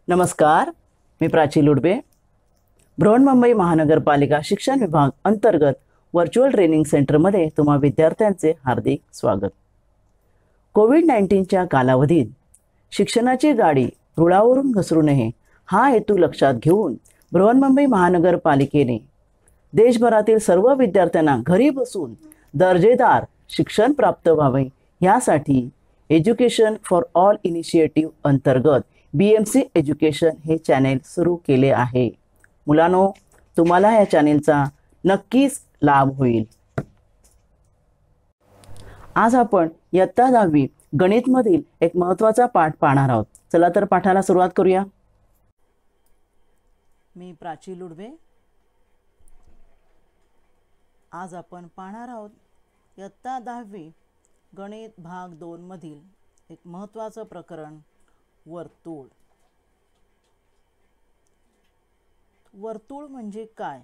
नमस्कार, मी प्राची लुडबे. बृहन्मुंबई महानगरपालिका शिक्षण विभाग अंतर्गत व्हर्च्युअल ट्रेनिंग सेंटरमध्ये तुम्हा विद्यार्थ्यांचे हार्दिक स्वागत. कोविड-19च्या कालावधीत शिक्षणाची गाडी रुळावरून घसरू नये हा हेतू लक्षात घेऊन बृहन्मुंबई महानगरपालिकेने देशभरातील सर्व विद्यार्थ्यांना घरी बसून दर्जेदार शिक्षण प्राप्त व्हावे यासाठी एज्युकेशन फॉर ऑल इनिशिएटिव्ह अंतर्गत BMC एज्युकेशन हे चॅनेल सुरू केले आहे. मुलांनो, तुम्हाला या चॅनेलचा नक्कीच लाभ होईल. आज आपण इयत्ता 10वी गणितमधील एक महत्त्वाचा पाठ पाहणार आहोत. चला तर पाठाला सुरुवात करूया. मी प्राची लुडबे. आज आपण पाहणार आहोत इयत्ता 10वी गणित भाग 2 मधील एक महत्त्वाचं प्रकरण, वर्तुळ. वर्तुळ म्हणजे काय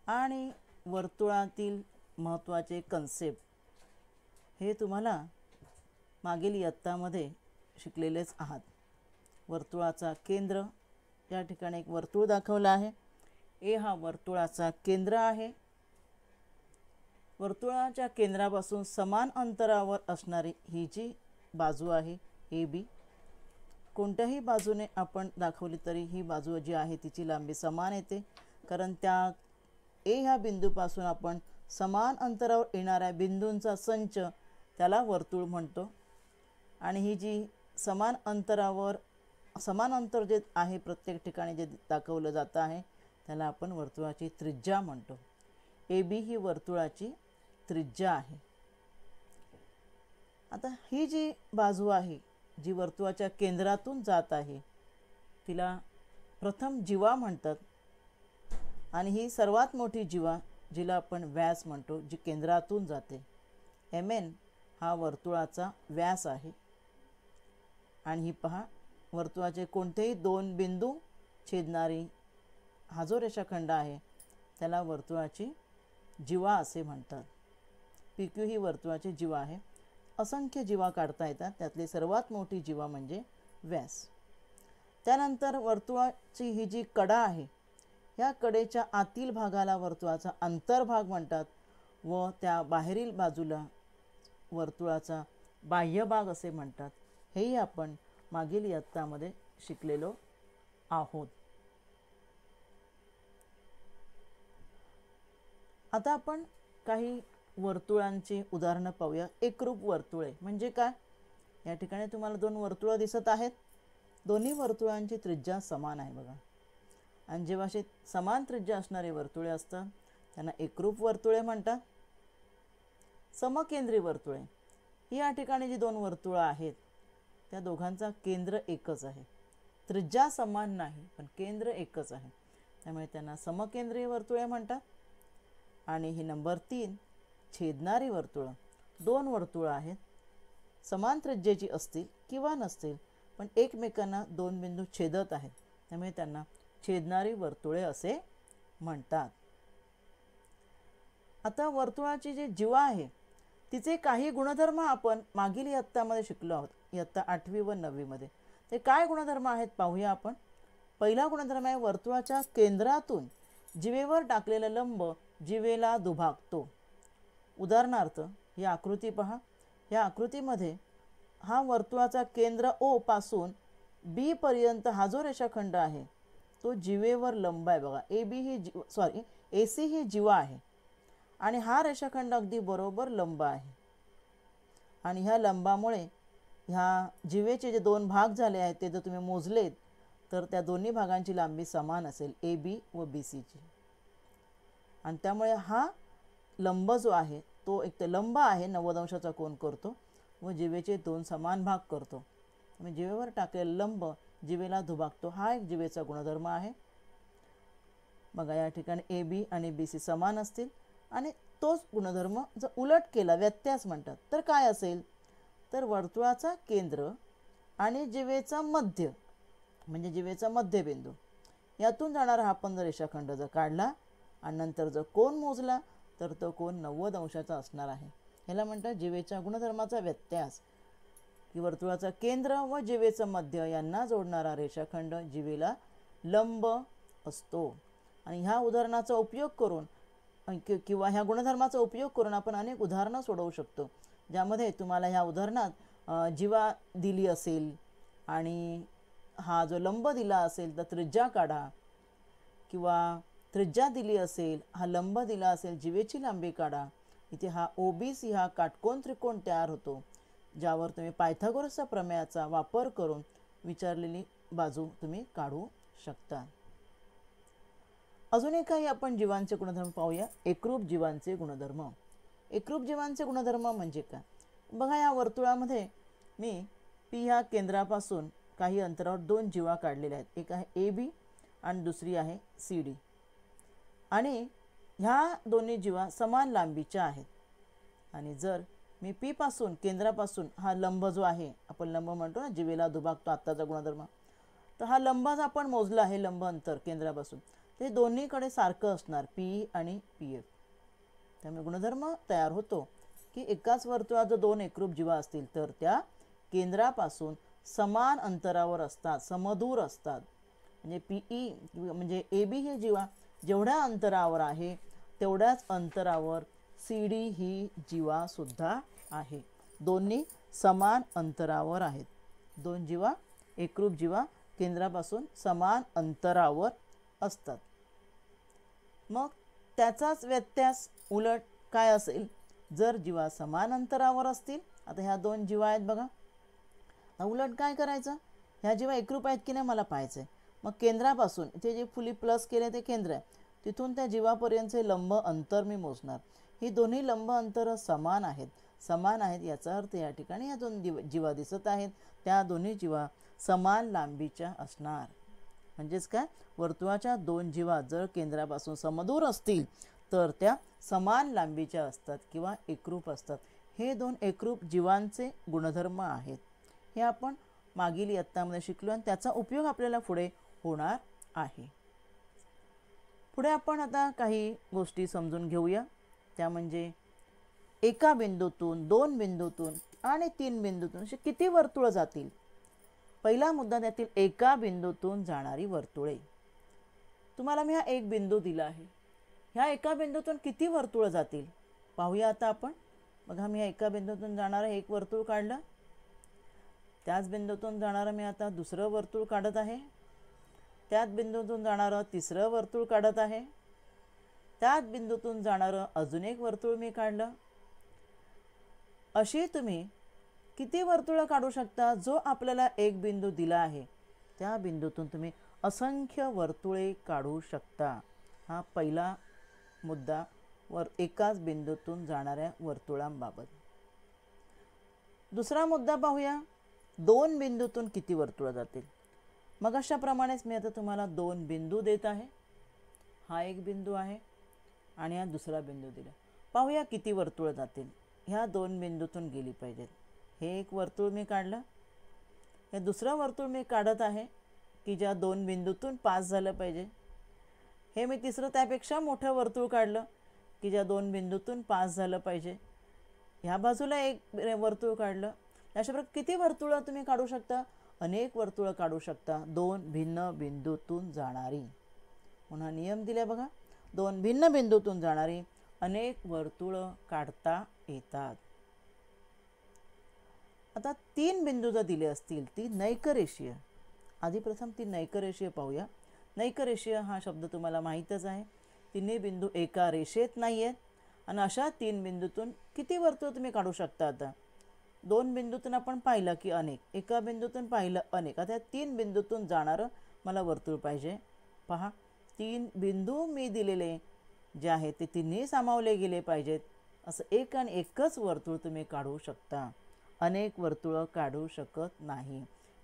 आणि वर्तुळातील महत्त्वाचे कन्सेप्ट हे तुम्हाला मागील इयत्तामध्ये शिकलेलेच आहात. वर्तुळाचा केंद्र, या ठिकाणी एक वर्तुळ दाखवला आहे. ए हा वर्तुळाचा केंद्र आहे. वर्तुळाच्या केंद्रापासून समान अंतरावर असणारी ही जी बाजू आहे AB, कोणत्याही बाजूने आपण दाखवली तरी ही बाजू जी आहे तिची लांबी समान येते, कारण त्या ए ह्या बिंदूपासून आपण समान अंतरावर येणाऱ्या बिंदूंचा संच त्याला वर्तुळ म्हणतो. आणि ही जी समान अंतर जे आहे प्रत्येक ठिकाणी जे दाखवलं जातं आहे त्याला आपण वर्तुळाची त्रिज्या म्हणतो. AB ही वर्तुळाची त्रिज्या आहे. आता ही जी बाजू आहे जी वर्तुळाच्या केंद्रातून जात आहे तिला प्रथम जीवा म्हणतात, आणि ही सर्वात मोठी जीवा जिला आपण व्यास म्हणतो, जी केंद्रातून जाते. MN हा वर्तुळाचा व्यास आहे. आणि ही पहा, वर्तुळाचे कोणतेही दोन बिंदू छेदणारी हा जो रेषाखंड आहे त्याला वर्तुळाची जीवा असे म्हणतात. PQ ही वर्तुळाची जीवा आहे. असंख्य जीवा काढता येतात, त्यातली सर्वात मोठी जीवा म्हणजे व्यास. त्यानंतर वर्तुळाची ही जी कडा आहे या कडेच्या आतील भागाला वर्तुळाचा अंतर्भाग म्हणतात व त्या बाहेरील बाजूला वर्तुळाचा बाह्य भाग असे म्हणतात. हेही आपण मागील इयत्तामध्ये शिकलेलो आहोत. आता आपण काही वर्तुळांची उदाहरणं पाहूया. एकरूप वर्तुळे म्हणजे काय? या ठिकाणी तुम्हाला दोन वर्तुळं दिसत आहेत. दोन्ही वर्तुळांची त्रिज्या समान आहे बघा. आणि जेव्हा अशी समान त्रिज्या असणारे वर्तुळे असतात त्यांना एकरूप वर्तुळे म्हणतात. समकेंद्री वर्तुळे ही या ठिकाणी जी दोन वर्तुळं आहेत त्या दोघांचा केंद्र एकच आहे. त्रिज्या समान नाही पण केंद्र एकच आहे, त्यामुळे त्यांना समकेंद्रीय वर्तुळे म्हणतात. आणि ही नंबर 3, छेदणारी वर्तुळं. दोन वर्तुळं आहेत, समान त्रिज्येची असतील किंवा नसतील पण एकमेकांना दोन बिंदू छेदत आहेत, त्यामुळे त्यांना छेदणारी वर्तुळे असे म्हणतात. आता वर्तुळाची जी जीवा आहे तिचे काही गुणधर्म आपण मागील इयत्तामध्ये शिकलो आहोत, इयत्ता 8वी व 9वी मध्ये. ते काय गुणधर्म आहेत पाहूया आपण. पहिला गुणधर्म आहे वर्तुळाच्या केंद्रातून जीवेवर टाकलेला लंब जीवेला दुभागतो. उदाहरणार्थ ही आकृती पहा. या आकृतीमध्ये हा वर्तुळाचा केंद्र O पासून B पर्यंत हा जो रेषाखंड आहे तो जीवेवर लंब आहे बघा. AC ही जीवा आहे आणि हा रेषाखंड अगदी बरोबर लंब आहे. आणि ह्या लंबामुळे ह्या जीवेचे जे दोन भाग झाले आहेत ते जर तुम्ही मोजलेत तर त्या दोन्ही भागांची लांबी समान असेल, AB व BC ची. आणि त्यामुळे हा लंब जो आहे तो एक तर लंब आहे, 90 अंशाचा कोन करतो व जीवेचे दोन समान भाग करतो. म्हणजे जीवेवर टाकलेला लंब जीवेला दुभागतो, हा एक जीवेचा गुणधर्म आहे. बघा या ठिकाणी AB आणि BC समान असतील आणि तोच गुणधर्म जर उलट केला, व्यत्यास म्हणतात, तर काय असेल? तर वर्तुळाचा केंद्र आणि जीवेचा मध्य म्हणजे जीवेचा मध्यबिंदू यातून जाणारा हा आपण रेषाखंड जर काढला आणि नंतर जर कोन मोजला तर तो कोन 90 अंशाचा असणार आहे. ह्याला म्हणतात जीवेच्या गुणधर्माचा व्यत्यास. की वर्तुळाचं केंद्र व जिवेचं मध्य यांना जोडणारा रेषाखंड जिवेला लंब असतो. आणि ह्या उदाहरणाचा उपयोग करून किंवा ह्या गुणधर्माचा उपयोग करून आपण अनेक उदाहरणं सोडवू शकतो, ज्यामध्ये तुम्हाला ह्या उदाहरणात जिवा दिली असेल आणि हा जो लंब दिला असेल तर त्रिज्या काढा, किंवा त्रिज्या दिली असेल, हा लंब दिला असेल, जिवेची लांबी काढा. इथे हा OBC हा काटकोन त्रिकोण तयार होतो, ज्यावर तुम्ही पायथागोरसच्या प्रमेयाचा वापर करून विचारलेली बाजू तुम्ही काढू शकता. अजूनही काही आपण जीवांचे गुणधर्म पाहूया. एकरूप जीवांचे गुणधर्म. एकरूप जीवांचे गुणधर्म म्हणजे काय? बघा, या वर्तुळामध्ये मी P ह्या केंद्रापासून काही अंतरावर दोन जीवा काढलेल्या आहेत. एक आहे AB आणि दुसरी आहे CD. आणि ह्या दोन्ही जीवा समान लांबीच्या आहेत. आणि जर मी P पासून केंद्रापासून हा लंब जो आहे, आपण लंब म्हणतो ना, जिवेला दुभागतो आत्ताचा गुणधर्म, तर हा लंब आपण मोजला आहे, लंब अंतर केंद्रापासून, ते दोन्हीकडे सारखं असणार, P आणि PF. त्यामुळे गुणधर्म तयार होतो की एकाच वर्तुळात जर दोन एकरूप जीवा असतील तर त्या केंद्रापासून समान अंतरावर असतात, समदूर असतात. म्हणजे PE म्हणजे AB ही जीवा जेवढ्या अंतरावर आहे तेवढ्याच अंतरावर CD ही जीवा सुद्धा आहे. दोन्ही समान अंतरावर आहेत. दोन जीवा, एकरूप जीवा केंद्रापासून समान अंतरावर असतात. मग त्याचाच व्यत्यास उलट काय असेल? जर जीवा समान अंतरावर असतील, आता ह्या दोन जीवा आहेत बघा, उलट काय करायचं? ह्या जीवा एकरूप आहेत की नाही मला पाहायचं आहे. मग केंद्रापासून इथे जे फुली प्लस केले ते केंद्र आहे, तिथून त्या जीवापर्यंतचे लंब अंतर मी मोजणार. ही दोन्ही लंब अंतर समान आहेत. समान आहेत याचा अर्थ या ठिकाणी या दोन जीवा दिसत आहेत, त्या दोन्ही जीवा समान लांबीच्या असणार. म्हणजेच काय? वर्तुळाच्या दोन जीवा जर केंद्रापासून समदूर असतील तर त्या समान लांबीच्या असतात किंवा एकरूप असतात. हे दोन एकरूप जीवांचे गुणधर्म आहेत. हे आपण मागील इयत्तामध्ये शिकलो आणि त्याचा उपयोग आपल्याला पुढे होणार आहे. पुढे आपण आता काही गोष्टी समजून घेऊया. त्या म्हणजे एका बिंदूतून, दोन बिंदूतून आणि तीन बिंदूतून असे किती वर्तुळ जातील. पहिला मुद्दा त्यातील एका बिंदूतून जाणारी वर्तुळे. तुम्हाला मी हा एक बिंदू दिला आहे, ह्या एका बिंदूतून किती वर्तुळ जातील पाहूया आता आपण. बघा, मी एका बिंदूतून जाणारं एक वर्तुळ काढलं, त्याच बिंदूतून जाणारं मी आता दुसरं वर्तुळ काढत आहे, त्याच बिंदूतून जाणारं तिसरं वर्तुळ काढत आहे, त्याच बिंदूतून जाणारं अजून एक वर्तुळ मी काढलं. अशी तुम्ही किती वर्तुळ काढू शकता? जो आपल्याला एक बिंदू दिला आहे त्या बिंदूतून तुम्ही असंख्य वर्तुळे काढू शकता. हा पहिला मुद्दा एकाच बिंदूतून जाणाऱ्या वर्तुळांबाबत. दुसरा मुद्दा पाहूया, दोन बिंदूतून किती वर्तुळ जातील. मग अशाप्रमाणेच मी आता तुम्हाला दोन बिंदू देत आहे. हा एक बिंदू आहे आणि हा दुसरा बिंदू दिला. पाहूया किती वर्तुळ जातील. ह्या दोन बिंदूतून गेली पाहिजेत. हे एक वर्तुळ मी काढलं, हे दुसरं वर्तुळ मी काढत आहे की ज्या दोन बिंदूतून पास झालं पाहिजे. हे मी तिसरं त्यापेक्षा मोठं वर्तुळ काढलं की ज्या दोन बिंदूतून पास झालं पाहिजे. ह्या बाजूला एक वर्तुळ काढलं. अशा प्रकारे किती वर्तुळ तुम्ही काढू शकता? अनेक वर्तुळ काढू शकता, दोन भिन्न बिंदूतून जाणारी. पुन्हा नियम दिले बघा, दोन भिन्न बिंदूतून जाणारी अनेक वर्तुळ काढता येतात. आता तीन बिंदू जर दिले असतील, ती नैकरेषीय. आधी प्रथम ती नैकरेषीय पाहूया. नैकरेषीय हा शब्द तुम्हाला माहीतच आहे. तिन्ही बिंदू एका रेषेत नाही आहेत आणि अशा तीन बिंदूतून किती वर्तुळ तुम्ही काढू शकता. आता दोन बिंदूतून आपण पाहिलं की अनेक, एका बिंदूतून पाहिलं अनेक. आता तीन बिंदूतून जाणारं मला वर्तुळ पाहिजे. पहा, तीन बिंदू मी दिलेले जे आहेत ते तिन्ही सामावले गेले पाहिजेत. असं एक आणि एकच वर्तुळ तुम्ही काढू शकता, अनेक वर्तुळ काढू शकत नाही.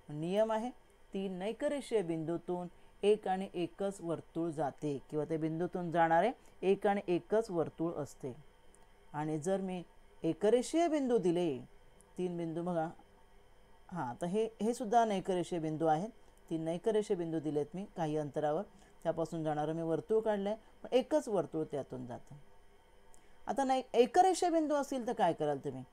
नियम आहे, तीन नैकरेषीय बिंदूतून एक आणि एकच वर्तुळ जाते किंवा त्या बिंदूतून जाणारे एक आणि एकच वर्तुळ असते. आणि जर मी एकरेषीय बिंदू दिले, तीन बिंदू बघा, हां, तर हे सुद्धा नैकरेषीय बिंदू आहेत. तीन नैकरेषीय बिंदू दिलेत मी काही अंतरावर, त्यापासून जाणारं मी वर्तुळ काढलं आहे, पण एकच वर्तुळ त्यातून जातं. आता एकरेषीय बिंदू असेल तर काय कराल तुम्ही?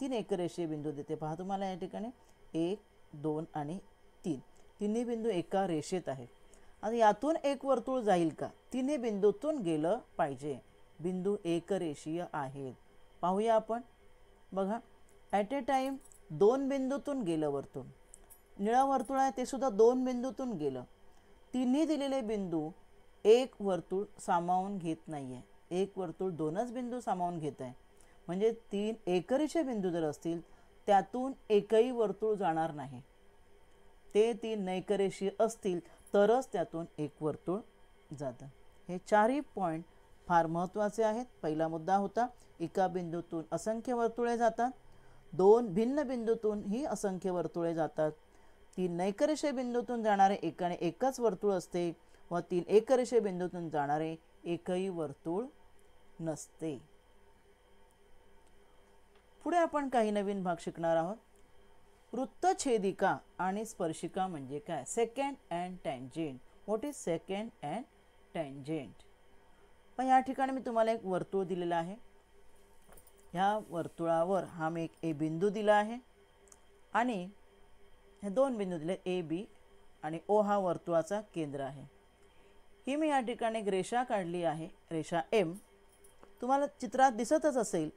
तीन एकरेषीय बिंदू देते। पहा तुम्हाला या ठिकाणी 1, 2 आणि 3 तिन्ही बिंदू एका रेषेत आहेत। आता यातून एक वर्तुळ जाईल का? तिन्ही बिंदूतून गेलं पाहिजे। बिंदू एकरेषीय आहेत। पाहूया आपण, बघा ॲट ए टाइम दोन बिंदूतून गेलं वर्तुळ। निळं वर्तुळ आहे ते सुद्धा दोन बिंदूतून गेलं। तिन्ही दिलेले बिंदू एक वर्तुळ सामावून घेत नाही आहे। एक वर्तुळ दोनच बिंदू सामावून घेत आहे, म्हणजे तीन एकरेषीय बिंदू जर असतील त्यातून एकही वर्तुळ जाणार नाही। ते तीन नैकरेषीय असतील तरच त्यातून एक वर्तुळ जातं। हे चारही पॉईंट फार महत्त्वाचे आहेत। पहिला मुद्दा होता एका बिंदूतून असंख्य वर्तुळे जातात, दोन भिन्न बिंदूतून ही असंख्य वर्तुळे जातात, तीन नैकरेषीय बिंदूतून जाणारे एकाने एकच वर्तुळ असते व तीन एकरेषीय बिंदूतून जाणारे एकही वर्तुळ नसते। पुढे आपण काही नवीन भाग शिकणार आहोत। वृत्तछेदिका आणि स्पर्शिका म्हणजे काय? Second and tangent. What is second and tangent? पण या ठिकाणी मी तुम्हाला एक वर्तुळ दिलेला आहे। ह्या वर्तुळावर हा मी एक ए बिंदू दिला आहे आणि हे दोन बिंदू दिले ए बी आणि ओ हा वर्तुळाचा केंद्र आहे। ही मी या ठिकाणी एक रेषा काढली आहे, रेषा एम। तुम्हाला चित्रात दिसतच असेल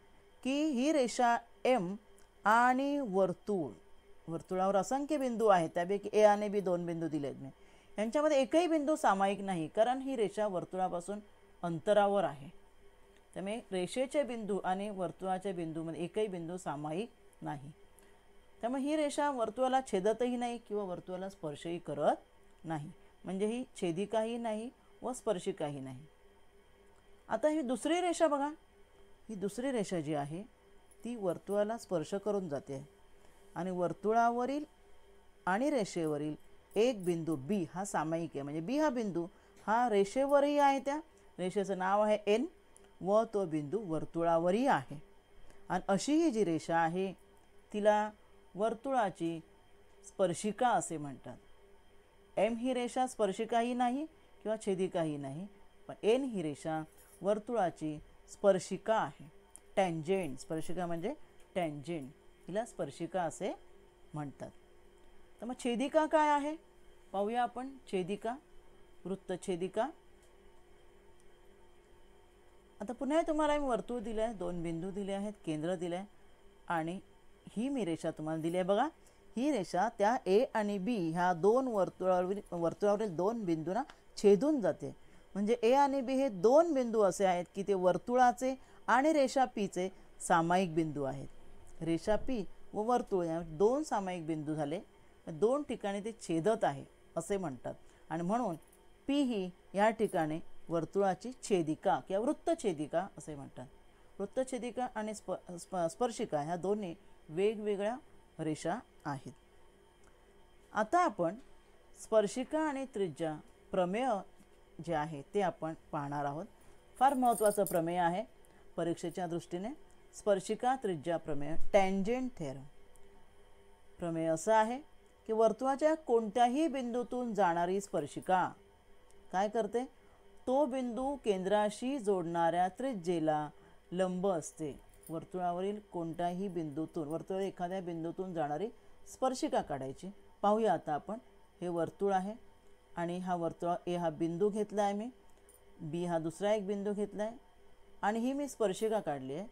की ही रेषा एम आणि वर्तुळावर असंख्य बिंदू आहेत, त्यापैकी ए आणि बी दोन बिंदू दिलेत मी। यांच्यामध्ये एकही बिंदू सामायिक नाही, कारण ही रेषा वर्तुळापासून अंतरावर आहे। त्यामुळे रेषेचे बिंदू आणि वर्तुळाच्या बिंदूमध्ये एकही बिंदू सामायिक नाही। त्यामुळे ही रेषा वर्तुळाला छेदतही नाही किंवा वर्तुळाला स्पर्शही करत नाही, म्हणजे ही छेदिकाही नाही व स्पर्शिकाही नाही। आता ही दुसरी रेषा बघा, ही दुसरी रेषा जी आहे ती वर्तुळाला स्पर्श करून जाते आणि वर्तुळावरील आणि रेषेवरील एक बिंदू बी हा सामायिक आहे, म्हणजे बी हा बिंदू हा रेषेवरही आहे, त्या रेषेचं नाव आहे एन व तो बिंदू वर्तुळावरही आहे। आणि अशी ही जी रेषा आहे तिला वर्तुळाची स्पर्शिका असे म्हणतात। एम ही रेषा स्पर्शिकाही नाही किंवा छेदिकाही नाही, पण एन ही रेषा वर्तुळाची स्पर्शिका आहे, टँजेंट। स्पर्शिका म्हणजे टँजेंट, हिला स्पर्शिका असे म्हणतात। तर मग छेदिका काय आहे पाहूया आपण। छेदिका, वृत्तछेदिका। आता पुन्हा तुम्हाला मी वर्तुळ दिलं आहे, दोन बिंदू दिले आहेत, केंद्र दिले आहे आणि ही मी रेषा तुम्हाला दिली आहे। बघा ही रेषा त्या ए आणि बी ह्या दोन वर्तुळावरील दोन बिंदूंना छेदून जाते, म्हणजे ए आणि बी हे दोन बिंदू असे आहेत की ते वर्तुळाचे आणि रेषा पीचे सामायिक बिंदू आहेत। रेषा पी व वर्तुळ या दोन सामायिक बिंदू झाले, दोन ठिकाणी ते छेदत आहे असे म्हणतात आणि म्हणून पी ही या ठिकाणी वर्तुळाची छेदिका किंवा वृत्तछेदिका असे म्हणतात। वृत्तछेदिका आणि स्पर्शिका ह्या दोन्ही वेगवेगळ्या रेषा आहेत। आता आपण स्पर्शिका आणि त्रिज्या प्रमेय जे आहे ते आपण पाहणार आहोत। फार महत्त्वाचं प्रमेय आहे परीक्षेच्या दृष्टीने, स्पर्शिका त्रिज्या प्रमेय, टँजेंट थेरम। प्रमेय असं आहे की वर्तुळाच्या कोणत्याही बिंदूतून जाणारी स्पर्शिका काय करते? तो बिंदू केंद्राशी जोडणाऱ्या त्रिज्येला लंब असते। वर्तुळावरील कोणत्याही बिंदूतून, वर्तुळाच्या एखाद्या बिंदूतून जाणारी स्पर्शिका काढायची। पाहूया आता आपण, हे वर्तुळ आहे आणि हा वर्तुळ ए हा बिंदू घेतला आहे मी, बी हा दुसरा एक बिंदू घेतला आहे आणि ही मी स्पर्शिका काढली आहे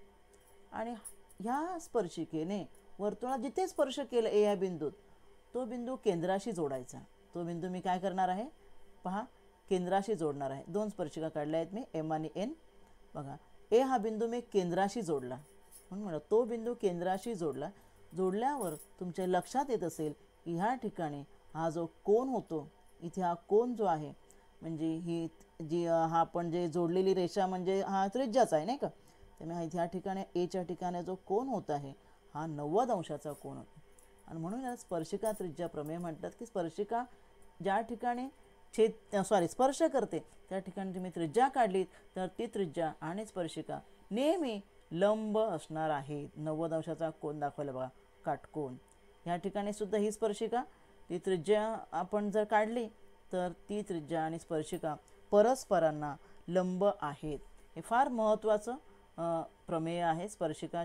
आणि ह्या स्पर्शिकेने वर्तुळात जिथे स्पर्श केलं ए ह्या बिंदूत तो बिंदू केंद्राशी जोडायचा। तो बिंदू मी काय करणार आहे पहा, केंद्राशी जोडणार आहे। दोन स्पर्शिका काढल्या आहेत मी, एम आणि एन। बघा ए हा बिंदू मी केंद्राशी जोडला, म्हणून म्हणत तो बिंदू केंद्राशी जोडला। जोडल्यावर तुमच्या लक्षात येत असेल की ह्या ठिकाणी हा जो कोन होतो, इथे हा कोन जो आहे म्हणजे ही जी हा आपण जे जोडलेली रेषा म्हणजे हा त्रिज्याचा आहे नाही का, त्यामुळे ह्या ठिकाणी एच्या ठिकाणी जो कोन होत आहे हा 90 अंशाचा कोन होतो आणि म्हणून याला स्पर्शिका त्रिज्या प्रमेय म्हणतात की स्पर्शिका ज्या ठिकाणी स्पर्श करते त्या ठिकाणी तुम्ही त्रिज्या काढलीत तर ती त्रिज्या आणि स्पर्शिका नेहमी लंब असणार आहे। 90 अंशाचा कोन दाखवला बघा, काटकोन। ह्या ठिकाणी सुद्धा ही स्पर्शिका, ती त्रिज्या आपण जर काढली तर ती त्रिज्या आणि स्पर्शिका परस्परांना लंब आहेत। हे फार महत्त्वाचं प्रमेय आहे, स्पर्शिका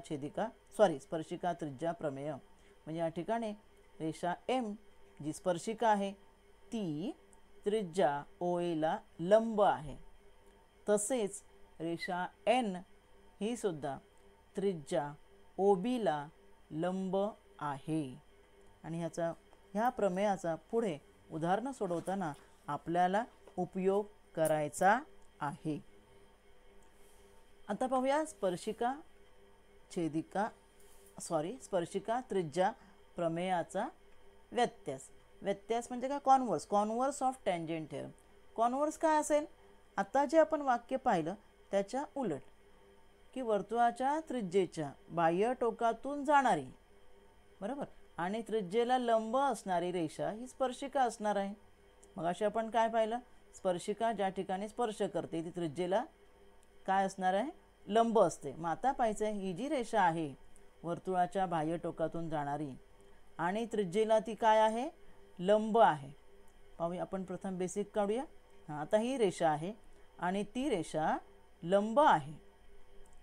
त्रिज्या प्रमेय. म्हणजे या ठिकाणी रेषा एम जी स्पर्शिका आहे ती त्रिज्या ओ एला लंब आहे. तसेच रेषा एन ही सुद्धा त्रिज्या ओ बीला लंब आहे. आणि ह्या प्रमेयाचा पुढे उदाहरणं सोडवताना आपल्याला उपयोग करायचा आहे. आता पाहूया स्पर्शिका त्रिज्या प्रमेयाचा व्यत्यास म्हणजे काय? Converse of tangent theorem. Converse काय असेल? आता जे आपण वाक्य पाहिलं त्याच्या उलट, की वर्तुळाच्या त्रिज्येच्या बाह्य टोकातून जाणारी, बरोबर, आणि त्रिज्येला लंब असणारी रेषा ही स्पर्शिका असणार आहे. मग अशी आपण काय पाहिलं? स्पर्शिका ज्या ठिकाणी स्पर्श करते ती त्रिज्येला काय असणार आहे? लंब असते. मग आता पाहायचं ही जी रेषा आहे वर्तुळाच्या बाह्य टोकातून जाणारी आणि त्रिज्येला ती काय आहे? लंब आहे. पाहूया आपण प्रथम बेसिक काढूया. आता ही रेषा आहे आणि ती रेषा लंब आहे.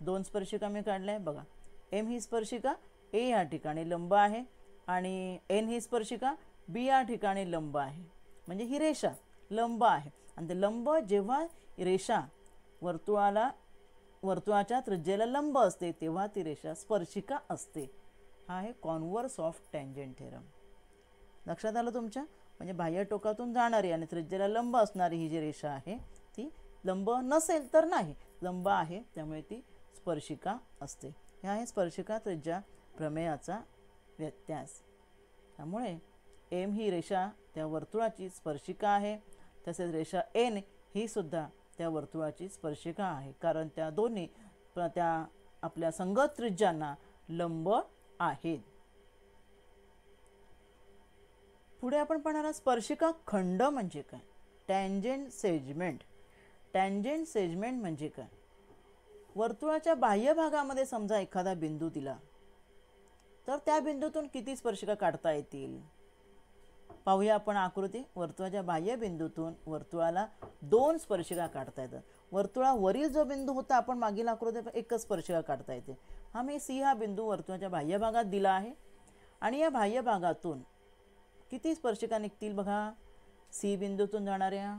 दोन स्पर्शिका मी काढल्या आहे बघा. एम ही स्पर्शिका ए या ठिकाणी लंब आहे आणि एन ही स्पर्शिका बी या ठिकाणी लंब आहे. म्हणजे ही रेषा लंब आहे. आणि ते लंब जेव्हा रेषा वर्तुळाच्या त्रिज्येला लंब असते तेव्हा ती रेषा स्पर्शिका असते. हा आहे कॉन्व्हर्स ऑफ टँजंट थिअरम. लक्षात आलं तुमच्या? म्हणजे बाह्य टोकातून जाणारी आणि त्रिज्येला लंब असणारी ही जी रेषा आहे ती लंब नसेल तर नाही, लंब आहे त्यामुळे ती स्पर्शिका असते. हे आहे स्पर्शिका त्रिज्या प्रमेयाचा व्यत्यास. त्यामुळे एम ही रेषा त्या वर्तुळाची स्पर्शिका आहे, तसेच रेषा एन ही सुद्धा त्या वर्तुळाची स्पर्शिका आहे, कारण त्या दोन्ही त्या आपल्या संगत त्रिज्यांना लंब आहेत. पुढे आपण पाहणार स्पर्शिका खंड म्हणजे काय? Tangent segment. टँजंट सेगमेंट म्हणजे काय? वर्तुळाच्या बाह्य भागामध्ये समजा एखादा बिंदू दिला तर त्या बिंदूतून किती स्पर्शिका काढता येतील? पाहूया आपण आकृती. वर्तुळाच्या बाह्य बिंदूतून वर्तुळाला 2 स्पर्शिका काढता येतात. वर्तुळावरील जो बिंदू होता आपण मागील आकृतीत एकच स्पर्शिका काढता येते. हा मी सी हा बिंदू वर्तुळाच्या बाह्य भागात दिला आहे आणि या बाह्य भागातून किती स्पर्शिका निघतील बघा. सी बिंदूतून जाणाऱ्या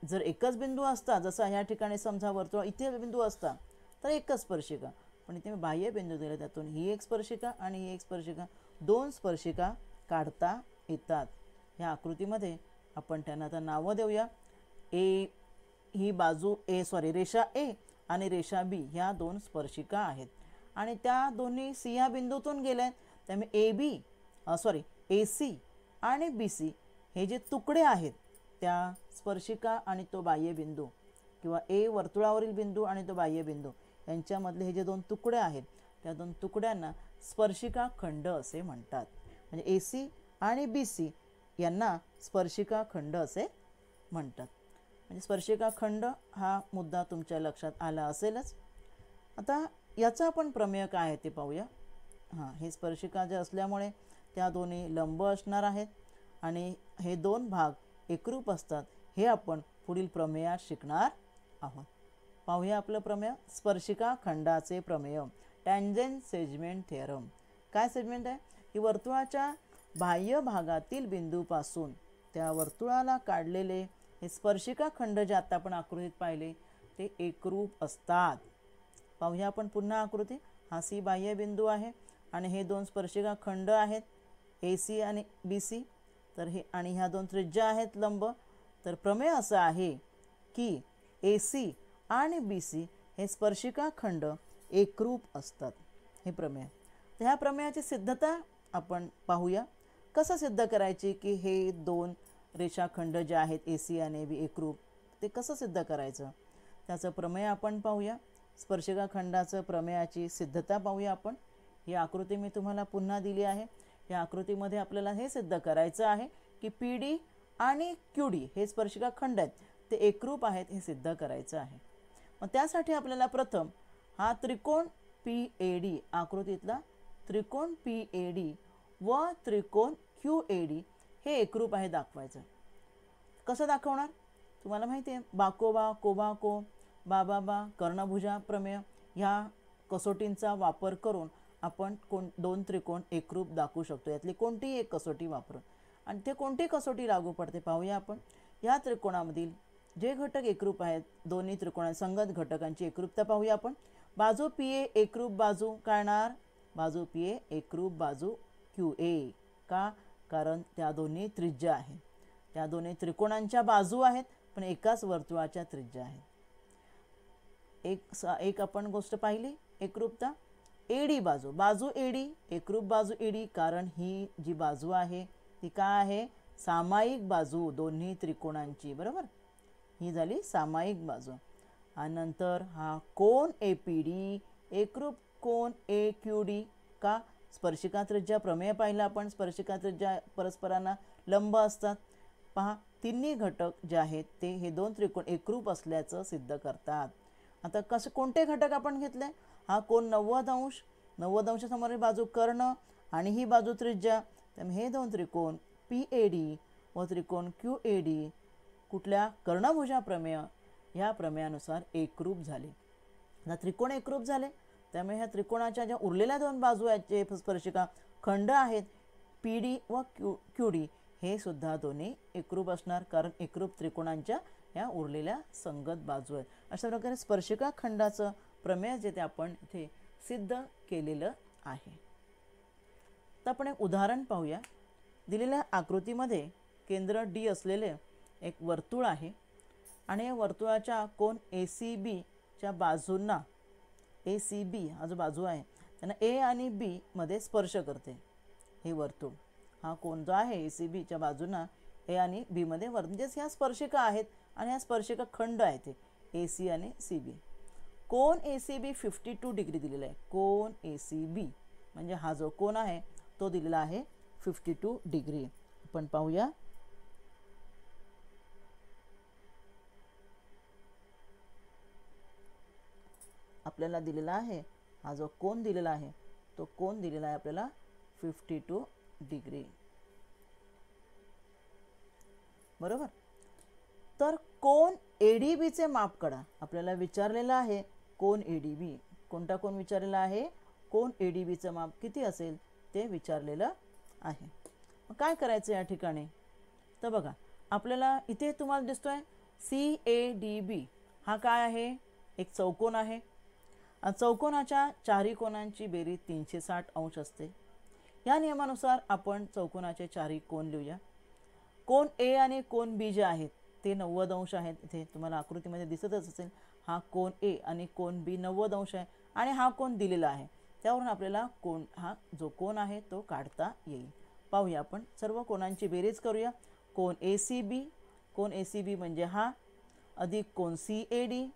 जर एकच बिंदू असता, जसा ह्या ठिकाणी समजा वर्तुळ इथे बिंदू असता तर एकच स्पर्शिका, पण इथे मी बाह्य बिंदू दिले त्यातून ही एक स्पर्शिका आणि ही एक स्पर्शिका, 2 स्पर्शिका काढता येतात. ह्या आकृतीमध्ये आपण त्यांना आता नावं देऊया. ए ही बाजू रेषा ए आणि रेषा बी ह्या 2 स्पर्शिका आहेत आणि त्या दोन्ही सी ह्या बिंदूतून गेल्या. त्यामुळे ए सी आणि बी सी हे जे तुकडे आहेत त्या स्पर्शिका आणि तो बाह्य बिंदू किंवा ए वर्तुळावरील बिंदू आणि तो बाह्य बिंदू यांच्यामधले हे जे 2 तुकडे आहेत त्या 2 तुकड्यांना स्पर्शिका खंड असे म्हणतात. म्हणजे ए सी आणि बी सी यांना स्पर्शिका खंड असे म्हणतात. म्हणजे स्पर्शिका खंड हा मुद्दा तुमच्या लक्षात आला असेलच. आता याचा आपण प्रमेय काय आहे ते पाहूया. हे स्पर्शिका जे असल्यामुळे त्या दोन्ही लंब असणार आहेत आणि हे 2 भाग एकरूप असतात हे आपण पुढील प्रमेयात शिकणार आहोत. पाहूया आपलं प्रमेय. स्पर्शिका खंडाचे प्रमेय, टँजंट सेगमेंट थिअरम. काय सेगमेंट आहे? की वर्तुळाच्या बाह्य भागातील बिंदूपासून त्या वर्तुळाला काढलेले हे स्पर्शिका खंड जे आता आपण आकृतीत पाहिले ते एकरूप असतात. पाहूया आपण पुन्हा आकृती. हा सी बाह्य बिंदू आहे आणि हे 2 स्पर्शिका खंड आहेत ए सी आणि बी सी. तर हे आणि ह्या 2 त्रिज्या आहेत लंब. तर प्रमेय असा आहे की ए सी आणि बी सी हे स्पर्शिका खंड एकरूप असतात. हे प्रमेय. तर ह्या प्रमेयाची सिद्धता आपण पाहूया. कसं सिद्ध करायची की हे 2 रेषाखंड जे आहेत ए सी आणि बी एकरूप, ते कसं सिद्ध करायचं त्याचं प्रमेय आपण पाहूया. स्पर्शिका खंडाचं प्रमेयाची सिद्धता पाहूया आपण. ही आकृती मी तुम्हाला पुन्हा दिली आहे. या आकृतीमध्ये आपल्याला हे सिद्ध करायचं आहे की पी डी आणि क्यू डी हे स्पर्शिका खंड आहेत ते एकरूप आहेत हे सिद्ध करायचं आहे. मग त्यासाठी आपल्याला प्रथम हा त्रिकोण पी ए डी, आकृतीतला त्रिकोण पी ए डी व त्रिकोण क्यू ए डी हे एकरूप आहे दाखवायचं. कसं दाखवणार? तुम्हाला माहिती आहे बाकोबा, कोबाको बाबाबा, कर्णभुजा प्रमेय ह्या कसोटींचा वापर करून आपण दोन त्रिकोण एकरूप दाखवू शकतो. यातली कोणतीही एक कसोटी वापरून. आणि ते कोणती कसोटी लागू पडते पाहूया आपण. या त्रिकोणामधील जे घटक एकरूप आहेत, दोन्ही त्रिकोणासंगत घटकांची एकरूपता पाहूया आपण. बाजू PA एकरूप बाजू काय येणार? बाजू PA एकरूप बाजू QA. का? कारण त्या दोन्ही त्रिज्या आहेत. त्या दोन्ही त्रिकोणांच्या बाजू आहेत पण एकाच वर्तुळाच्या त्रिज्या आहेत. एक आपण गोष्ट पाहिली एकरूपता. AD बाजू, बाजू AD एकरूप बाजू AD, कारण ही जी बाजू आहे ती काय आहे? सामायिक बाजू दोन्ही त्रिकोणांची, बरोबर. ही झाली सामायिक बाजू. आणि नंतर हा कोन APD एकरूप कोन AQD. का? स्पर्शिका त्रिज्या प्रमेय पाहिला आपण. स्पर्शिका त्रिज्या परस्परांना लंब असतात. पहा, तिन्ही घटक जे आहेत ते हे दोन त्रिकोण एकरूप असल्याचं सिद्ध करतात. आता कोणते घटक आपण घेतले? हा कोन 90 अंश, 90 अंशासमोरील बाजू कर्ण आणि ही बाजू त्रिज्या. त्यामुळे हे दोन त्रिकोण PAD व त्रिकोण QAD कुठल्या? कर्णभुजा प्रमेय ह्या प्रमेयानुसार एकरूप झाले. आता त्रिकोण एकरूप झाले त्यामुळे ह्या त्रिकोणाच्या ज्या उरलेल्या दोन बाजू आहेत, जे स्पर्शिका खंड आहेत PD व QD, हे सुद्धा दोन्ही एकरूप असणार, कारण एकरूप त्रिकोणांच्या ह्या उरलेल्या संगत बाजू आहेत. अशा प्रकारे स्पर्शिका खंडाचं प्रमेय जे ते आपण इथे सिद्ध केलेलं आहे. तर आपण एक उदाहरण पाहूया. दिलेल्या आकृतीमध्ये केंद्र D असलेले एक वर्तुळ आहे आणि या वर्तुळाच्या कोन ACB च्या बाजूंना, ACB हा जो बाजू आहे त्यांना A आणि B मध्ये स्पर्श करते. हे वर्तुळ, हा कोन जो आहे ACB च्या बाजूंना A आणि B मध्ये म्हणजेच ह्या स्पर्शिका आहेत आणि ह्या स्पर्शिका खंड आहेत ते AC आणि CB. कोन ACB 52 डिग्री दिलेला आहे. कोन ACB म्हणजे हा जो कोन आहे तो दिलेला आहे 52 डिग्री. आपण पाहूया. आपल्याला दिलेला आहे हा जो कोन दिलेला आहे तो कोन दिलेला आहे आपल्याला 52 डिग्री, बरोबर. तर कोन ADB चे माप काढा. आपल्याला विचारलेलं आहे कोन ADB. कोणता कोन विचारलेला आहे? कोन ADB चं माप किती असेल ते विचारलेलं आहे. मग काय करायचं या ठिकाणी? तर बघा, आपल्याला इथे तुम्हाला दिसतोय CADB हा काय आहे? एक चौकोन आहे. चौकोनाच्या चारही कोनांची बेरीज 360 अंश असते. या नियमानुसार आपण चौकोनाचे चारही कोन लिहूया. कोन A आणि कोन B जे आहेत ते 90 अंश आहेत. इथे तुम्हाला आकृतीमध्ये दिसतच असेल. हा कोन A आणि कोन B 90 अंश आहे आणि हा कोन दिलेला आहे. त्यावरून आपल्याला हा जो कोन आहे तो काढता येईल. पाहूया आपण. सर्व कोनांची बेरीज करूया. कोन ACB, कोन ACB म्हणजे हा, अधिक कोन CAD,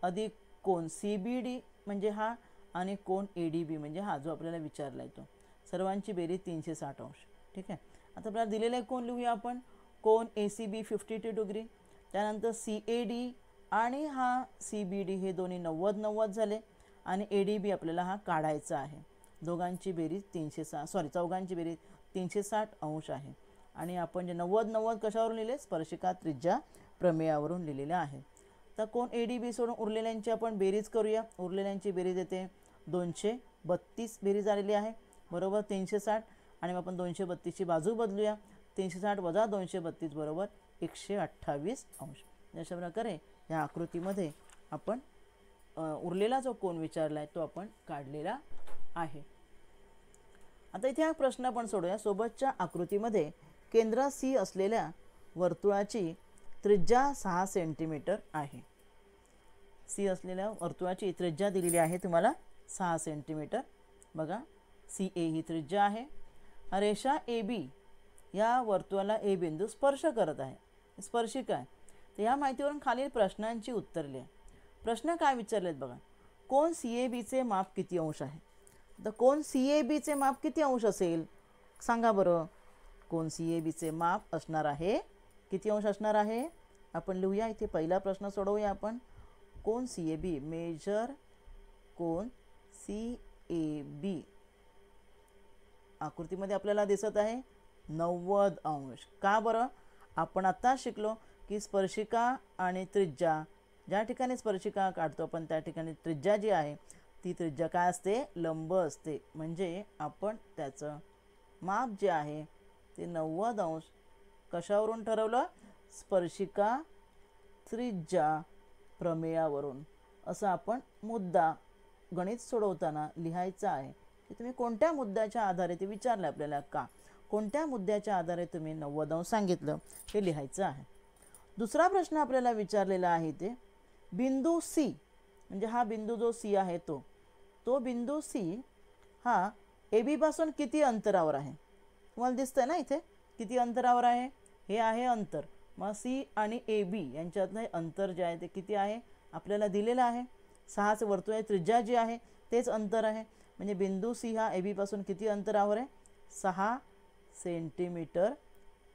अधिक कोन CBD म्हणजे हा, आणि कोन ADB म्हणजे हा जो आपल्याला विचारला आहे तो. सर्वांची बेरीज 360 अंश. ठीक आहे. आता आपल्याला दिलेले कोन लिहूया आपण. कोन ACB 52 डिग्री, त्यानंतर CAD आणि हा CBD हे दोन्ही 90 झाले आणि ADB आपल्याला हा काढायचा आहे. चौघांची बेरीज 360 अंश आहे. आणि आपण जे 90 कशावरून लिहिले? स्पर्शिका त्रिज्या प्रमेयावरून लिहिलेले आहे. तर कोन ADB सोडून उरलेल्यांची आपण बेरीज करूया. उरलेल्यांची बेरीज येते 232 बेरीज आलेली आहे, बरोबर 360. आणि आपण 232ची बाजू बदलूया. 360 वजा 232 बरोबर 128 अंश. अशा प्रकारे या आकृतीमध्ये आपण उरलेला जो कोन विचारला आहे तो आपण काढलेला आहे. आता इथे हा प्रश्न आपण सोडूया. सोबतच्या आकृतीमध्ये केंद्र C असलेल्या वर्तुळाची त्रिज्या 6 सेंटीमीटर आहे. C असलेल्या वर्तुळाची त्रिज्या दिलेली आहे तुम्हाला 6 सेंटीमीटर. बघा, CA ही त्रिज्या आहे. रेषा AB या वर्तुळाला A बिंदू स्पर्श करत आहे, स्पर्शिका आहे. तर या माहितीवरून खालील प्रश्नांची उत्तर लिहा. प्रश्न काय विचारलेत बघा. कोन CAB चे माप किती अंश आहे? तर कोन CAB चे माप किती अंश असेल सांगा बरं. कोन CAB चे माप असणार आहे किती अंश असणार आहे? आपण लिहूया. इथे पहिला प्रश्न सोडवूया आपण. कोन CAB, मेजर कोन CAB आकृतीमध्ये आपल्याला दिसत आहे 90 अंश. का बरं? आपण आता शिकलो की स्पर्शिका आणि त्रिज्या ज्या ठिकाणी स्पर्शिका काढतो आपण त्या ठिकाणी त्रिज्या जी आहे ती त्रिज्या काय असते, लंब असते. म्हणजे आपण त्याचं माप जे आहे ते 90 अंश कशावरून ठरवलं, स्पर्शिका त्रिज्या प्रमेयावरून. असं आपण मुद्दा गणित सोडवताना लिहायचा आहे की तुम्ही कोणत्या मुद्द्याच्या आधारे, ते विचारलं आपल्याला का, कोणत्या मुद्द्याच्या आधारे तुम्ही 90 अंश सांगितलं हे लिहायचं आहे. दुसरा प्रश्न आपल्याला विचारलेला आहे ते बिंदू सी, म्हणजे हा बिंदू जो सी आहे तो बिंदू सी हा ए बी पासून किती अंतरावर आहे. तुम्हाला दिसतंय ना इथे किती अंतरावर आहे, हे आहे अंतर. मग सी आणि ए बी यांच्यातलं अंतर जे आहे ते किती आहे आपल्याला दिलेलं आहे. 6 वर्तुळाची त्रिज्या जी आहे तेच अंतर आहे. म्हणजे बिंदू सी हा ए बी पासून किती अंतरावर आहे, 6 सेंटीमीटर.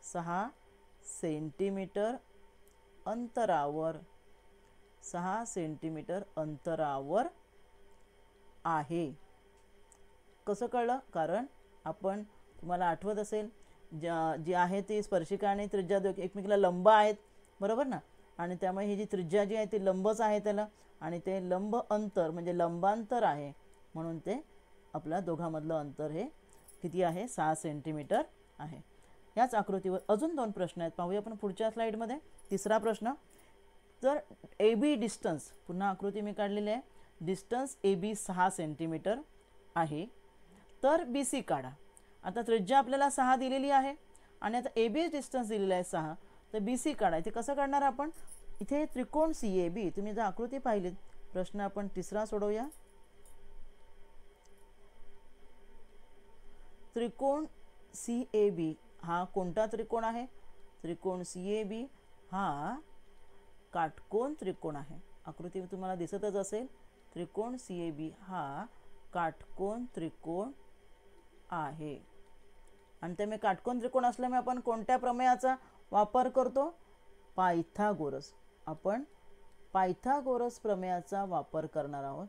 6 सेंटीमीटर अंतरावर, 6 सेंटीमीटर अंतरावर आहे. कसं कळलं, कारण आपण, तुम्हाला आठवत असेल जी आहे ती स्पर्शिका आणि त्रिज्या एकमेकीला लंब आहेत, बरोबर ना. आणि त्यामुळे ही जी त्रिज्या जी आहे ती लंबच आहे त्याला, आणि ते लंब अंतर म्हणजे लंबांतर आहे, म्हणून ते आपल्या दोघांमधलं अंतर हे किती आहे, 6 सेंटीमीटर आहे. याच आकृतीवर अजून 2 प्रश्न आहेत, पाहूया आपण पुढच्या स्लाईडमध्ये. तिसरा प्रश्न, जर ए बी डिस्टन्स, पुन्हा आकृती मी काढलेली आहे, डिस्टन्स ए बी 6 सेंटीमीटर आहे, तर बी सी काढा. आता त्रिज्या आपल्याला 6 दिलेली आहे आणि आता ए बी डिस्टन्स दिलेला आहे 6, तर बी सी काढा. इथे कसं काढणार आपण, इथे त्रिकोण सी ए बी, तुम्ही जर आकृती पाहिलीत, प्रश्न आपण तिसरा सोडवूया. त्रिकोण सी ए बी हा कोणता त्रिकोण आहे, त्रिकोण सी ए बी हा काटकोन त्रिकोण आहे. आकृती तुम्हाला दिसतच असेल, त्रिकोण सी ए बी हा काटकोन त्रिकोण आहे. आणि त्यामुळे काटकोन त्रिकोण असल्यामुळे आपण कोणत्या प्रमेयाचा वापर करतो, पायथागोरस. आपण पायथागोरस प्रमेयाचा वापर करणार आहोत.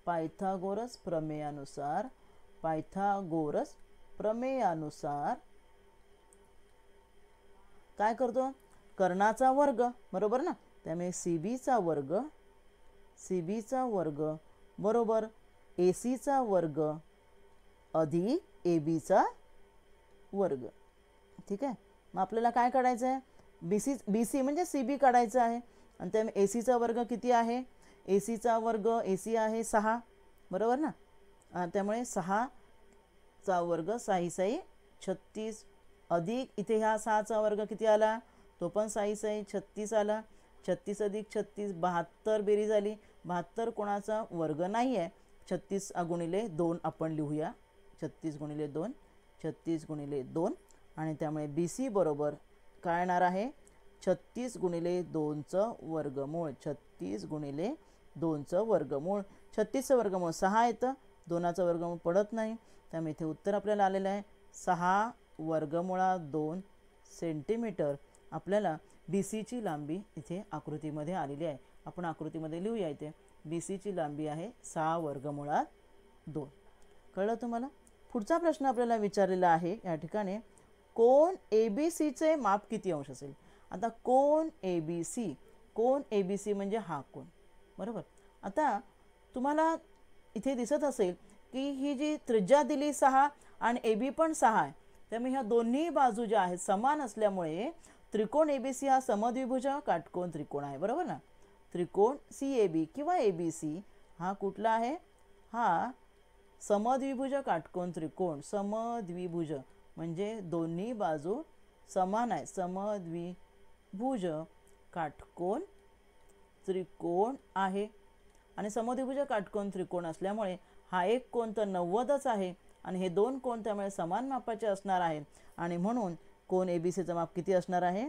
पायथागोरस प्रमेयानुसार, पायथागोरस प्रमेयानुसार काय करतो, कर्णाचा वर्ग, बरोबर ना. त्यामुळे सी बीचा वर्ग, सी बीचा वर्ग बरोबर ए सीचा वर्ग अधिक ए बीचा वर्ग. ठीक आहे. मग आपल्याला काय काढायचं आहे, बी सी म्हणजे सी बी काढायचं आहे. आणि त्यामुळे ए सीचा वर्ग किती आहे, ए सीचा वर्ग, ए सी आहे 6, बरोबर ना. त्यामुळे 6चा वर्ग 6 6 36 अधिक इथे ह्या 6चा वर्ग किती आला, तो पण 6 6 36 आला. 36 अधिक 36 72 बेरीज आली. 72 कोणाचा वर्ग नाही आहे, 36 गुणिले 2 आपण लिहूया. 36 गुणिले 2, 36 गुणिले 2. आणि त्यामुळे बी सी बरोबर काय येणार आहे, 36 गुणिले 2चं वर्गमूळ. 36 गुणिले 2चं वर्गमूळ. 36चं वर्गमूळ 6 येतं, 2चं वर्गमूळ पडत नाही. त्यामुळे इथे उत्तर आपल्याला आलेलं आहे 6 वर्गमुळा 2 सेंटीमीटर. आपल्याला बी सीची लांबी इथे आकृतीमध्ये आलेली आहे. आपण आकृतीमध्ये लिहूया. इथे बी सीची लांबी आहे 6 वर्गमुळात 2. कळलं तुम्हाला. पुढचा प्रश्न आपल्याला विचारलेला आहे या ठिकाणी, कोन ए बी सीचे माप किती अंश असेल. आता कोन ए बी सी, कोन ए बी सी म्हणजे हा कोन, बरोबर. आता तुम्हाला इथे दिसत असेल की ही जी त्रिज्या दिली 6 आणि ए बी पण 6 आहे, त्यामुळे ह्या दोन्ही बाजू ज्या आहेत समान असल्यामुळे त्रिकोण ए बी सी हा समद्विभुज काटकोन त्रिकोण आहे, बरोबर ना. त्रिकोण सी ए बी किंवा ए बी सी हा कुठला आहे, हा समद्विभुज काटकोन त्रिकोण. समद्विभुज म्हणजे दोन्ही बाजू समान आहे, समद्विभुज काटकोन त्रिकोण आहे. आणि समद्विभुज काटकोन त्रिकोण असल्यामुळे हा एक कोन तर 90च आहे आणि हे दोन कोन त्यामुळे समान मापाचे असणार आहेत. आणि म्हणून कोन ए बी सीचं माप किती असणार आहे,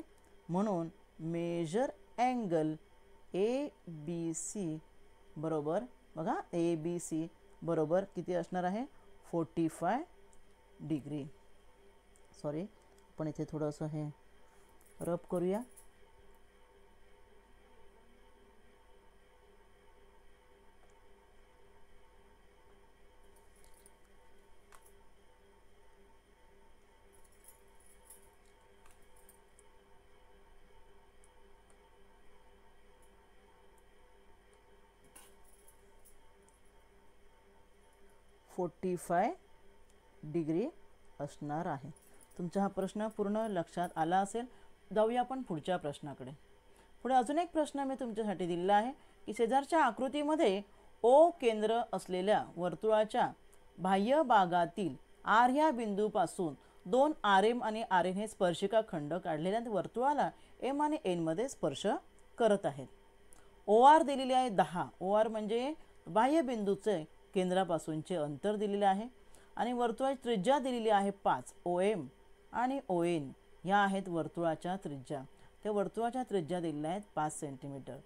म्हणून major angle A B C बरोबर, बघा ए बी सी बरोबर किती असणार आहे, 45 डिग्री. सॉरी, आपण इथे थोडंसं हे रब करूया. 45 डिग्री असणार आहे. तुमचा हा प्रश्न पूर्ण लक्षात आला असेल. जाऊया आपण पुढच्या प्रश्नाकडे. पुढे अजून एक प्रश्न मी तुमच्यासाठी दिलेला आहे की शेजारच्या आकृतीमध्ये ओ केंद्र असलेल्या वर्तुळाच्या बाह्य भागातील आर ह्या बिंदूपासून 2 आर एम आणि आर एन हे स्पर्शिका खंड काढलेल्या वर्तुळाला एम आणि एन मध्ये स्पर्श करत आहेत. ओ आर दिलेली आहे 10. ओ आर म्हणजे बाह्य बिंदूचे केंद्रापासूनचे अंतर दिलेले आहे आणि वर्तुळाची त्रिज्या दिलेली आहे 5. ओ एम आणि ओ एन ह्या आहेत वर्तुळाच्या त्रिज्या. त्या वर्तुळाच्या त्रिज्या दिलेल्या आहेत 5 सेंटीमीटर.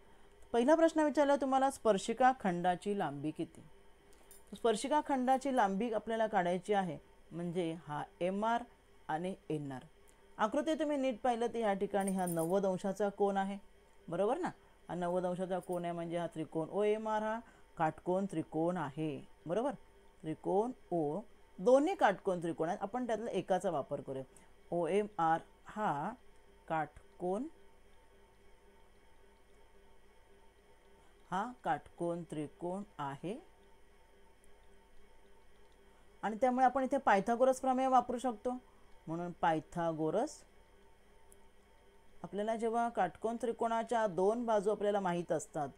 पहिला प्रश्न विचारला तुम्हाला स्पर्शिका खंडाची लांबी किती. स्पर्शिका खंडाची लांबी आपल्याला काढायची आहे म्हणजे हा एम आर आणि एन आर. आकृती तुम्ही नीट पाहिलं तर ह्या ठिकाणी हा 90 अंशाचा कोन आहे, बरोबर ना. हा 90 अंशाचा कोन आहे म्हणजे हा त्रिकोण ओ एम आर हा काटकोन त्रिकोण आहे, बरोबर. त्रिकोण ओ दोन्ही काटकोन त्रिकोण आहेत. आपण त्यातला एकाचा वापर करूया. ओ एम आर हा काटकोन त्रिकोण आहे आणि त्यामुळे आपण इथे पायथागोरस प्रमेय वापरू शकतो. म्हणून पायथागोरस आपल्याला जेव्हा काटकोन त्रिकोणाच्या 2 बाजू आपल्याला माहीत असतात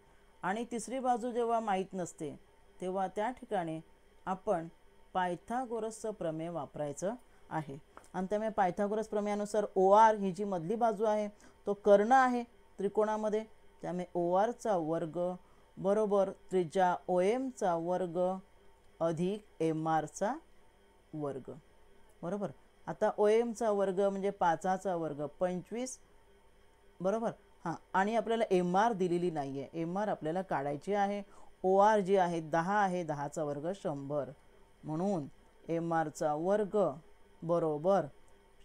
आणि तिसरी बाजू जेव्हा माहीत नसते तेव्हा त्या ठिकाणी आपण पायथागोरसचं प्रमेय वापरायचं आहे. आणि त्यामुळे पायथागोरस प्रमेयानुसार ओ आर ही जी मधली बाजू आहे तो कर्ण आहे त्रिकोणामध्ये. त्यामुळे ओ आरचा वर्ग बरोबर त्रिज्या ओ एमचा वर्ग अधिक एम आरचा वर्ग, बरोबर. आता ओ एमचा वर्ग म्हणजे 5चा वर्ग 25, बरोबर. हां, आणि आपल्याला एम आर दिलेली नाही आहे. एम आर आपल्याला काढायची आहे. ओ आर जी आहे 10 आहे, 10चा वर्ग 100. म्हणून एम आरचा वर्ग बरोबर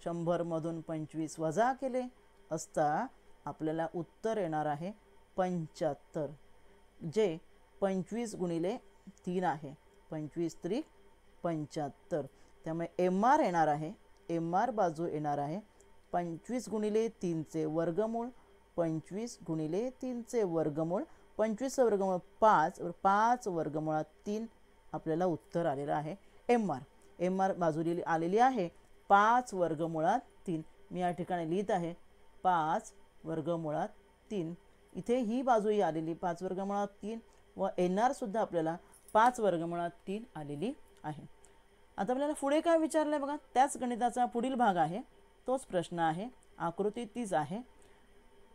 100मधून 25 वजा केले असता आपल्याला उत्तर येणार आहे 75, जे 25 गुणिले 3 आहे. 25 त्रिक 75. त्यामुळे एम आर येणार आहे, एम आर बाजू येणार आहे 25 गुणिले 3चे वर्गमूळ. 25 गुणिले 3चे वर्गमूळ, 25चे वर्गमूळ 5, 5 वर्गमुळात 3 आपल्याला उत्तर आलेलं आहे एम आर. एम आर बाजू आलेली आहे 5 वर्गमुळात 3. मी या ठिकाणी लिहित आहे 5 वर्गमुळात 3. इथे ही बाजूही आलेली 5 वर्गमुळात 3 व एन आर सुद्धा आपल्याला 5 वर्गमुळात 3 आलेली आहे. आता आपल्याला पुढे काय विचारलं आहे बघा. त्याच गणिताचा पुढील भाग आहे, तोच प्रश्न आहे. आकृती तीच आहे.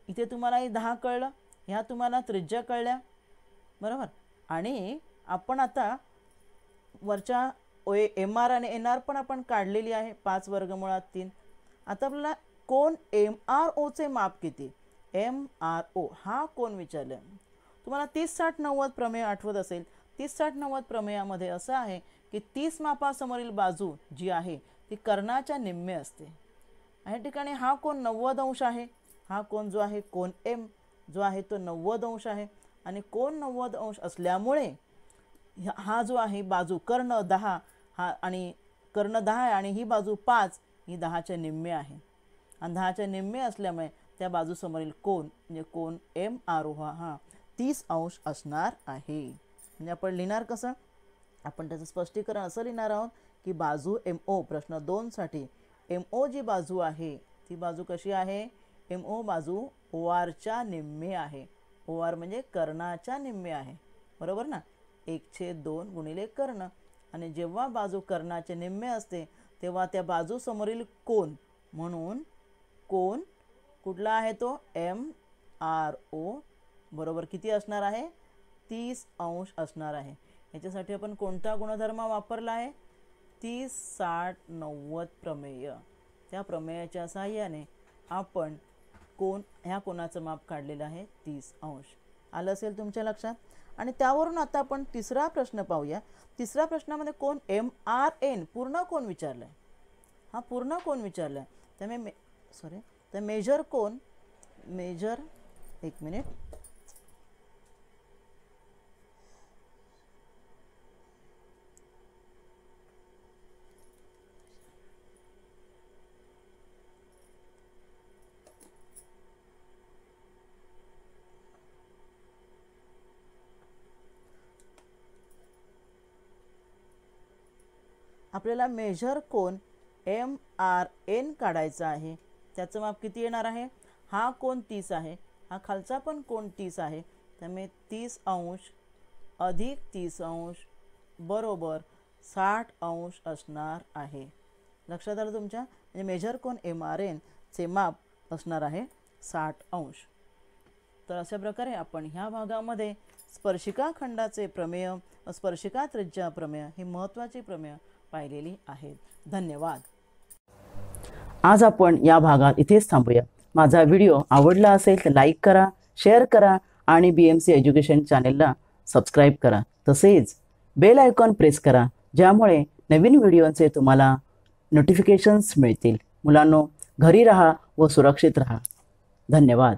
इथे तुम्हाला हे 10 कळलं, ह्या तुम्हाला त्रिज्या कळल्या, बरोबर. आणि आपण आता वरच्या एम आर आणि एन आर पण आपण काढलेली आहे 5 वर्गमुळात 3. आता आपल्याला कोण एम आर ओचे माप किती. एम आर ओ हा कोण विचारलं. तुम्हाला 30-60-90 प्रमेय आठवत असेल. 30-60-90 प्रमेयामध्ये असं आहे की 30 मापासमोरील बाजू जी आहे ती कर्णाच्या निम्मे असते. या ठिकाणी हा कोण 90 अंश आहे. हा कोण जो आहे कोण एम जो आहे तो 90 अंश आहे आणि कोण 90 अंश असल्यामुळे हा जो आहे बाजू कर्ण 10 हा आणि कर्ण 10 आहे आणि ही बाजू 5 ही 10च्या निम्मे आहे. आणि 10च्या निम्मे असल्यामुळे त्या बाजूसमोरील कोण म्हणजे कोण एम आर ओ हा 30 अंश असणार आहे. म्हणजे आपण लिहिणार कसं, आपण त्याचं स्पष्टीकरण असं लिहिणार आहोत की बाजू एम ओ प्रश्न 2 साठी एम ओ जी बाजू आहे ती बाजू कशी आहे. एम ओ बाजू ओ आरच्या निम्मे आहे. ओ आर म्हणजे कर्णाच्या निम्मे आहे, बरोबर ना. 1/2 गुणिले कर्ण. आणि जेव्हा बाजू कर्णाचे निम्मे असते तेव्हा त्या बाजू समोरील कोन म्हणून कोन कुठला आहे तो एम आर ओ बरोबर किती असणार आहे 30 अंश असणार आहे. याच्यासाठी आपण कोणता गुणधर्म वापरला आहे 30-60-90 प्रमेय. त्या प्रमेयाच्या सहाय्याने आपण कोन ह्या कोनाचं माप काढलेलं आहे 30 अंश. आलं असेल तुमच्या लक्षात. आणि त्यावरून आता आपण तिसरा प्रश्न पाहूया. तिसऱ्या प्रश्नामध्ये कोण एम आर एन पूर्ण कोण विचारलं आहे. हा पूर्ण कोण विचारला आहे. त्यामुळे तर मेजर कोण मेजर एक मिनिट आपल्याला मेजर कोन MRN काढायचा आहे. त्याचं माप किती येणार आहे? हा कोन 30 आहे, हा खालचा पण कोन 30 आहे, त्यामुळे 30 अंश अधिक 30 अंश बरोबर 60 अंश असणार आहे. लक्षात आलं तुमच्या? म्हणजे मेजर कोन MRN चे माप असणार आहे 60 अंश. तर अशा प्रकारे आपण ह्या भागामध्ये स्पर्शिका खंडाचे प्रमेय, स्पर्शिका त्रिज्या प्रमेय ही महत्त्वाची प्रमेय पाहिलेली आहेत. धन्यवाद. आज आपण या भागात इथेच थांबूया. माझा व्हिडिओ आवडला असेल तर लाईक करा, शेअर करा आणि BMC एज्युकेशन चॅनेलला सबस्क्राईब करा. तसेच बेल आयकॉन प्रेस करा, ज्यामुळे नवीन व्हिडिओचे तुम्हाला नोटिफिकेशन्स मिळतील. मुलांनो, घरी राहा व सुरक्षित राहा. धन्यवाद.